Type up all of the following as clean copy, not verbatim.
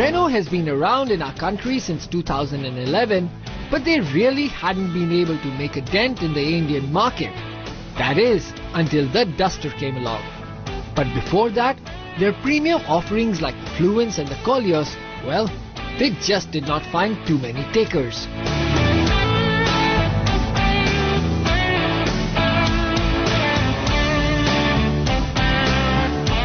Renault has been around in our country since 2011, but they really hadn't been able to make a dent in the Indian market. That is, until the Duster came along. But before that, their premium offerings like the Fluence and the Koleos, well, they just did not find too many takers.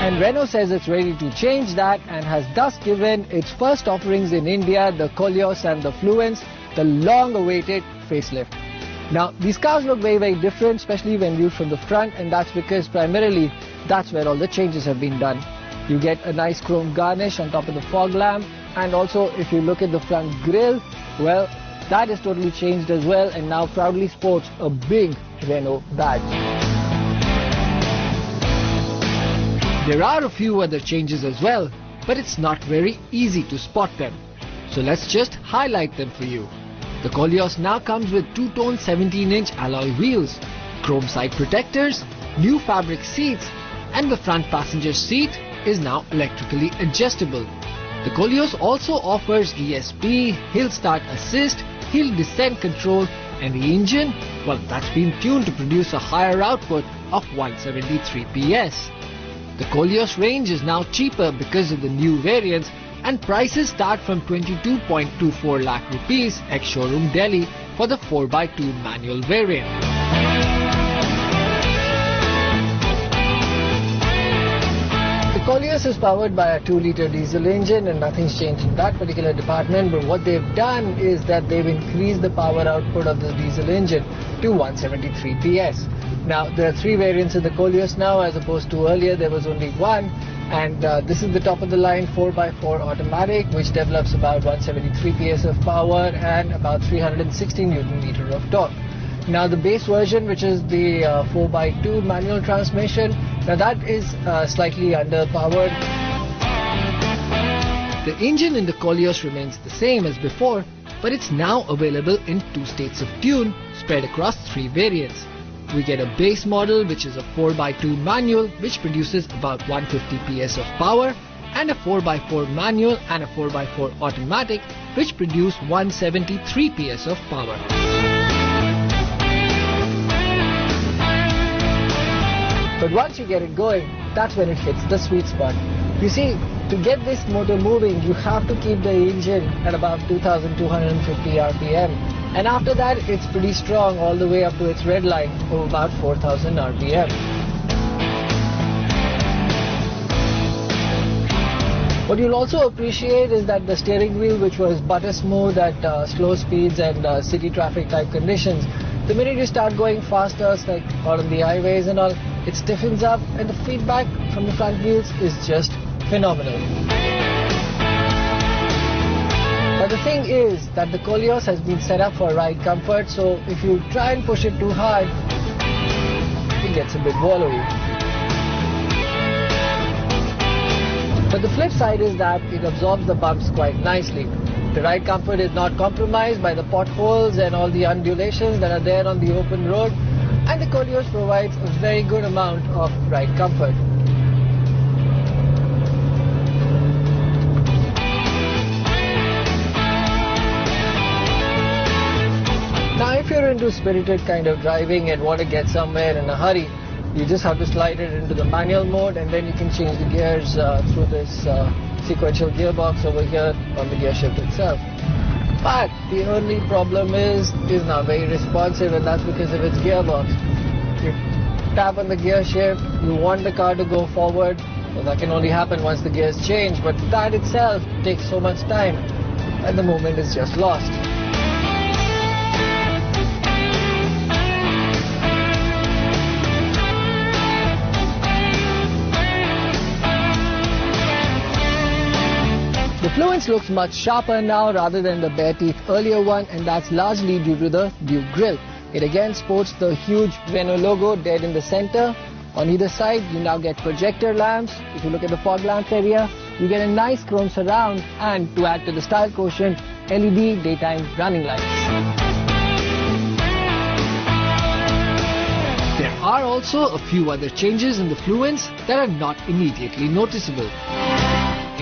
And Renault says it's ready to change that and has thus given its first offerings in India, the Koleos and the Fluence, the long-awaited facelift. Now, these cars look very, very different, especially when viewed from the front, and that's because primarily that's where all the changes have been done. You get a nice chrome garnish on top of the fog lamp, and also if you look at the front grille, well, that is totally changed as well and now proudly sports a big Renault badge. There are a few other changes as well, but it's not very easy to spot them. So let's just highlight them for you. The Koleos now comes with two-tone 17-inch alloy wheels, chrome side protectors, new fabric seats, and the front passenger seat is now electrically adjustable. The Koleos also offers ESP, hill start assist, hill descent control, and the engine, well, that's been tuned to produce a higher output of 173 PS. The Koleos range is now cheaper because of the new variants, and prices start from 22.24 lakh rupees ex-showroom Delhi for the 4x2 manual variant. The Koleos is powered by a 2-litre diesel engine and nothing's changed in that particular department, but what they've done is that they've increased the power output of the diesel engine to 173 PS. Now, there are 3 variants in the Koleos now, as opposed to earlier there was only one, and this is the top of the line 4x4 automatic, which develops about 173 PS of power and about 360 Nm of torque. Now the base version, which is the 4x2 manual transmission, now that is slightly underpowered. The engine in the Koleos remains the same as before, but it's now available in 2 states of tune spread across 3 variants. We get a base model, which is a 4x2 manual, which produces about 150 PS of power, and a 4x4 manual and a 4x4 automatic, which produce 173 PS of power. But once you get it going, that's when it hits the sweet spot. You see, to get this motor moving, you have to keep the engine at about 2250 RPM. And after that, it's pretty strong all the way up to its red line of about 4000 RPM. What you'll also appreciate is that the steering wheel, which was butter smooth at slow speeds and city traffic type conditions, the minute you start going faster, like out on the highways and all, it stiffens up, and the feedback from the front wheels is just phenomenal. But the thing is that the Koleos has been set up for ride comfort, so if you try and push it too hard, it gets a bit wallowy. But the flip side is that it absorbs the bumps quite nicely. The ride comfort is not compromised by the potholes and all the undulations that are there on the open road, and the Koleos provides a very good amount of ride comfort. Now, if you're into spirited kind of driving and want to get somewhere in a hurry, you just have to slide it into the manual mode, and then you can change the gears through this sequential gearbox over here on the gear shift itself. But the only problem is not very responsive, and that's because of its gearbox. You tap on the gear shift, you want the car to go forward, well, that can only happen once the gears change, but that itself takes so much time, and the moment is just lost. The Fluence looks much sharper now rather than the bare teeth earlier one, and that's largely due to the Duke grille. It again sports the huge Renault logo dead in the center. On either side, you now get projector lamps. If you look at the fog lamp area, you get a nice chrome surround, and to add to the style quotient, LED daytime running lights. There are also a few other changes in the Fluence that are not immediately noticeable.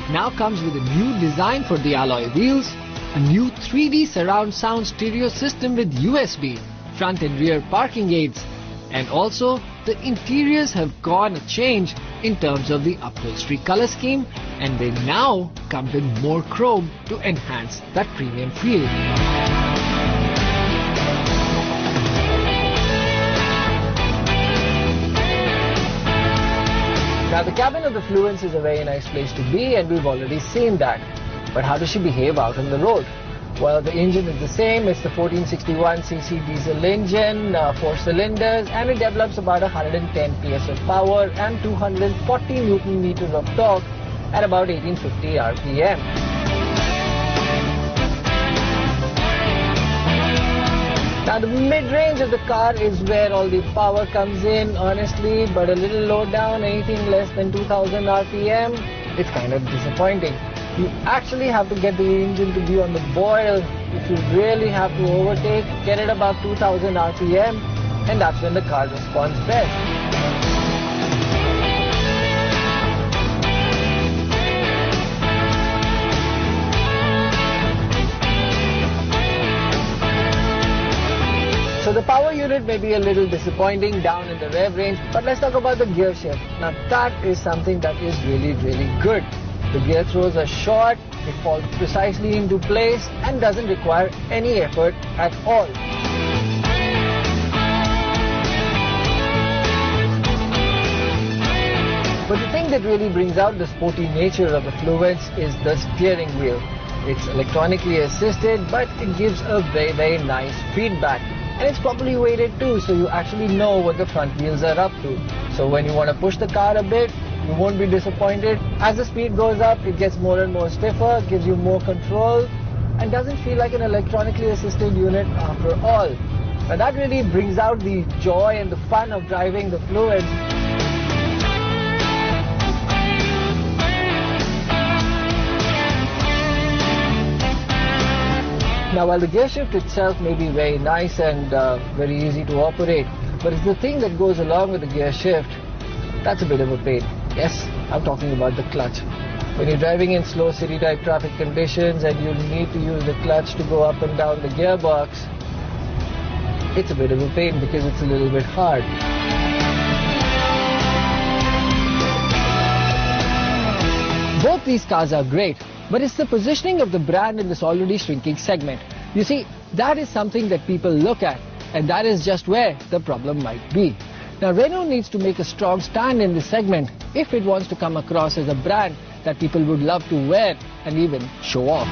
It now comes with a new design for the alloy wheels, a new 3D surround sound stereo system with USB, front and rear parking aids, and also the interiors have gone a change in terms of the upholstery color scheme, and they now come with more chrome to enhance that premium feel. Now the cabin of the Fluence is a very nice place to be, and we've already seen that. But how does she behave out on the road? Well, the engine is the same. It's the 1461cc diesel engine, 4 cylinders, and it develops about 110 PS of power and 240 Newton meters of torque at about 1850 RPM. Now the mid-range of the car is where all the power comes in, honestly, but a little low down, anything less than 2000 RPM, it's kind of disappointing. You actually have to get the engine to be on the boil. If you really have to overtake, get it about 2000 RPM, and that's when the car responds best. So the power unit may be a little disappointing down in the rev range, but let's talk about the gear shift. Now that is something that is really good. The gear throws are short, it falls precisely into place and doesn't require any effort at all. But the thing that really brings out the sporty nature of the Fluence is the steering wheel. It's electronically assisted, but it gives a very nice feedback. And it's properly weighted too, so you actually know what the front wheels are up to. So when you want to push the car a bit, you won't be disappointed. As the speed goes up, it gets more and more stiffer, gives you more control, and doesn't feel like an electronically assisted unit after all. Now that really brings out the joy and the fun of driving the Fluence. Now while the gear shift itself may be very nice and very easy to operate, but it's the thing that goes along with the gear shift that's a bit of a pain. Yes, I'm talking about the clutch. When you're driving in slow city type traffic conditions and you need to use the clutch to go up and down the gearbox, it's a bit of a pain because it's a little bit hard. Both these cars are great, but it's the positioning of the brand in this already shrinking segment. You see, that is something that people look at, and that is just where the problem might be. Now, Renault needs to make a strong stand in this segment if it wants to come across as a brand that people would love to wear and even show off.